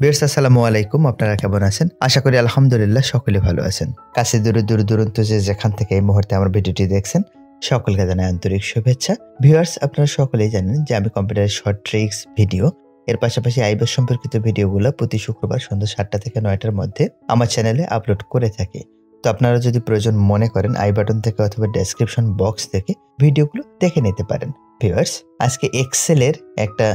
Viewers আসসালামু আলাইকুম, আপনারা কেমন আছেন? আশা করি আলহামদুলিল্লাহ সকলে ভালো আছেন। কাছে দূরে দূরান্ত যেখান থেকে এই মুহূর্তে আমার ভিডিওটি দেখছেন সকলকে জানাই আন্তরিক শুভেচ্ছা। ভিউয়ার্স আপনারা সকলেই জানেন যে আমি কম্পিউটারের শর্ট ট্রিক্স ভিডিও এর পাশাপাশি আইবাস সম্পর্কিত ভিডিওগুলো প্রতি শুক্রবার সন্ধ্যা 7টা থেকে 9টার মধ্যে আমার চ্যানেলে আপলোড করে থাকি। তো আপনারা যদি প্রয়োজন মনে করেন আই বাটন থেকে অথবা ডেসক্রিপশন বক্স থেকে ভিডিওগুলো দেখে নিতে পারেন। ভিউয়ার্স আজকে এক্সেলের একটা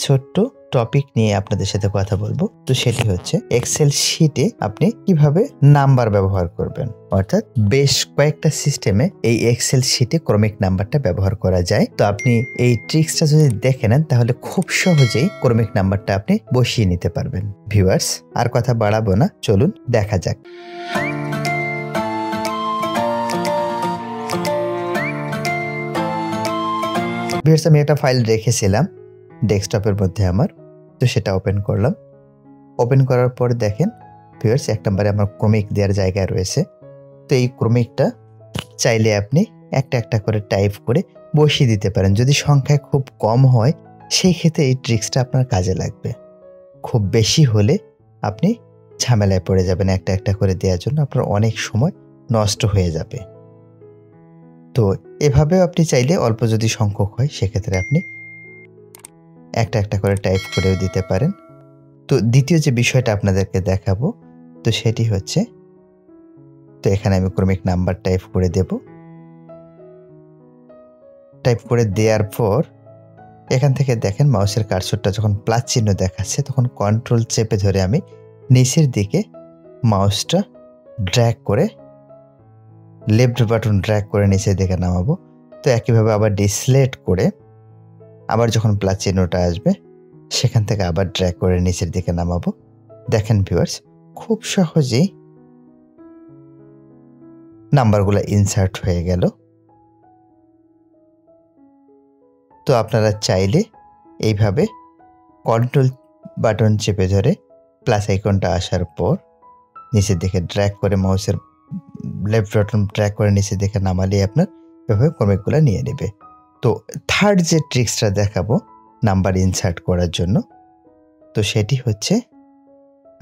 ছোট্ট টপিক নিয়ে আপনাদের সাথে কথা বলবো। তো সেটি হচ্ছে এক্সেল শীটে আপনি কিভাবে নাম্বার ব্যবহার করবেন, অর্থাৎ বেশ কয়েকটা সিস্টেমে এই এক্সেল শীটে ক্রমিক নাম্বারটা ব্যবহার করা যায়। তো আপনি এই ট্রিক্সটা যদি দেখে নেন তাহলে খুব সহজেই ক্রমিক নাম্বারটা আপনি বসিয়ে নিতে পারবেন। ভিউয়ার্স আর কথা বাড়াবো না, চলুন দেখা যাক। ভিউয়ার্স আমি একটা ফাইল রেখেছিলাম ডেস্কটপের মধ্যে আমার, তো সেটা ওপেন করলাম। ওপেন করার পর দেখেন ভিউয়ার্স 1 নম্বরে আমার ক্রমিক দেওয়ার জায়গায় রয়েছে। তো এই ক্রমিকটা চাইলে আপনি একটা একটা করে টাইপ করে বসিয়ে দিতে পারেন। যদি সংখ্যা খুব কম হয় সেই ক্ষেত্রে এই ট্রিক্সটা আপনার কাজে লাগবে। খুব বেশি হলে আপনি ঝামেলায় পড়ে যাবেন একটা একটা করে দেওয়ার জন্য, আপনার অনেক সময় নষ্ট হয়ে যাবে। তো এভাবেও আপনি চাইলে অল্প যদি সংখ্যক হয় সেক্ষেত্রে আপনি একটা একটা করে টাইপ করেও দিতে পারেন। তো দ্বিতীয় যে বিষয়টা আপনাদেরকে দেখাবো তো সেটি হচ্ছে, তো এখানে আমি ক্রমিক নাম্বার টাইপ করে দেব। টাইপ করে দেওয়ার পর এখান থেকে দেখেন মাউসের কার্সরটা যখন প্লাস চিহ্ন দেখাচ্ছে তখন কন্ট্রোল চেপে ধরে আমি নিচের দিকে মাউসটা ড্র্যাগ করে লেফট বাটন ড্র্যাগ করে নিচের দিকে নামাবো। তো একইভাবে আবার ডিসলেট করে আবার যখন প্লাস চিহ্নটা আসবে সেখান থেকে আবার ড্র্যাগ করে নিচের দিকে নামাবো। দেখেন ভিউয়ার্স খুব সহজেই নাম্বারগুলো ইনসার্ট হয়ে গেল। তো আপনারা চাইলে এইভাবে কন্ট্রোল বাটন চেপে ধরে প্লাস আইকনটা আসার পর নিচের দিকে ড্র্যাগ করে মাউসের লেফট বাটন ড্র্যাগ করে নিচের দিকে নামালে আপনার এভাবে ক্রমিকগুলো নিয়ে নেবে। তো থার্ড যে ট্রিক্সটা দেখাবো নাম্বার ইনসার্ট করার জন্য, তো সেটি হচ্ছে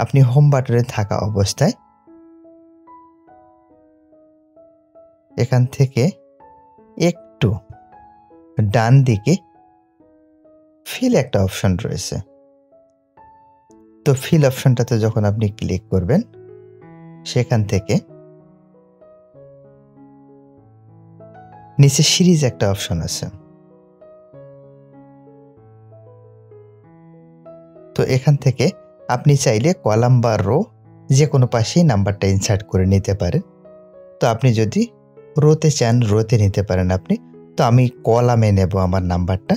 আপনি হোম বাটনে থাকা অবস্থায় এখান থেকে একটু ডান দিকে ফিল একটা অপশন রয়েছে। তো ফিল অপশনটাতে যখন আপনি ক্লিক করবেন সেখান থেকে নিচে সিরিজ একটা অপশন আছে। তো এখান থেকে আপনি চাইলে কলাম বা রো যে কোনো পাশেই নাম্বারটা ইনসার্ট করে নিতে পারেন। তো আপনি যদি রোতে চান রোতে নিতে পারেন আপনি। তো আমি কলামে নেব আমার নাম্বারটা।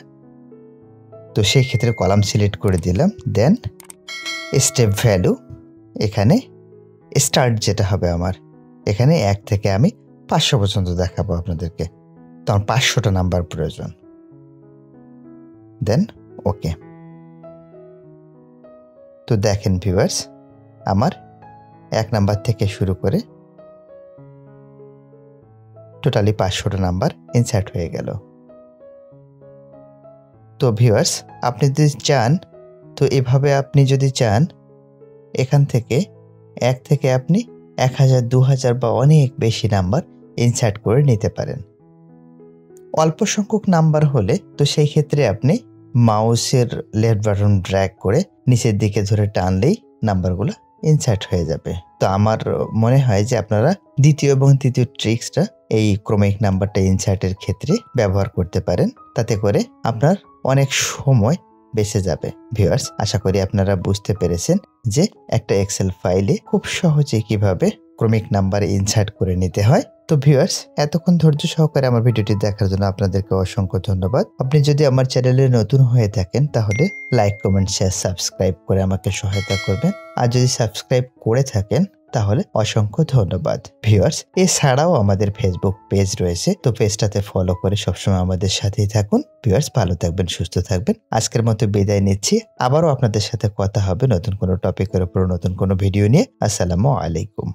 তো সেই ক্ষেত্রে কলাম সিলেক্ট করে দিলাম, দেন স্টেপ ভ্যালু এখানে স্টার্ট যেটা হবে আমার এখানে 1 থেকে আমি 500 পর্যন্ত দেখাবো আপনাদেরকে। তো আমার 500টা নাম্বার প্রয়োজন, দেন ওকে। তো দেখেন ভিউয়ার্স আমার 1 নাম্বার থেকে শুরু করে টোটালি 500টা নাম্বার ইনসার্ট হয়ে গেল। তো ভিউয়ার্স আপনি যদি চান তো এভাবে আপনি যদি চান এখান থেকে 1 থেকে আপনি 1000 2000 বা অনেক বেশি নাম্বার ইনসার্ট করে নিতে পারেন। অল্প সংখ্যক নাম্বার হলে তো সেই ক্ষেত্রে আপনি মাউসের লেফট বাটন ড্র্যাগ করে নিচের দিকে ধরে টানলেই নাম্বারগুলো ইনসার্ট হয়ে যাবে। তো আমার মনে হয় যে আপনারা দ্বিতীয় এবং তৃতীয় ট্রিক্সটা এই ক্রমিক নাম্বারটা ইনসার্টের ক্ষেত্রে ব্যবহার করতে পারেন, তাতে করে আপনার অনেক সময় বেঁচে যাবে। ভিউয়ার্স আশা করি আপনারা বুঝতে পেরেছেন যে একটা এক্সেল ফাইলে খুব সহজে কিভাবে ক্রমিক নাম্বার ইনসার্ট করে নিতে হয়। তো ভিউয়ার্স এতক্ষণ ধৈর্য সহকারে আমার ভিডিওটি দেখার জন্য আপনাদেরকে অসংখ্য ধন্যবাদ। আপনি যদি আমার চ্যানেলে নতুন হয়ে থাকেন তাহলে লাইক কমেন্ট শেয়ার সাবস্ক্রাইব করে আমাকে সহায়তা করবেন, আর যদি সাবস্ক্রাইব করে থাকেন তাহলে অসংখ্য ধন্যবাদ। ভিউয়ার্স এছাড়াও আমাদের ফেসবুক পেজ রয়েছে, তো পেজটাতে ফলো করে সবসময় আমাদের সাথেই থাকুন। ভিউয়ার্স ভালো থাকবেন, সুস্থ থাকবেন। আজকের মতো বিদায় নিচ্ছি, আবারও আপনাদের সাথে কথা হবে নতুন কোনো টপিকের উপর নতুন কোনো ভিডিও নিয়ে। আসসালামু আলাইকুম।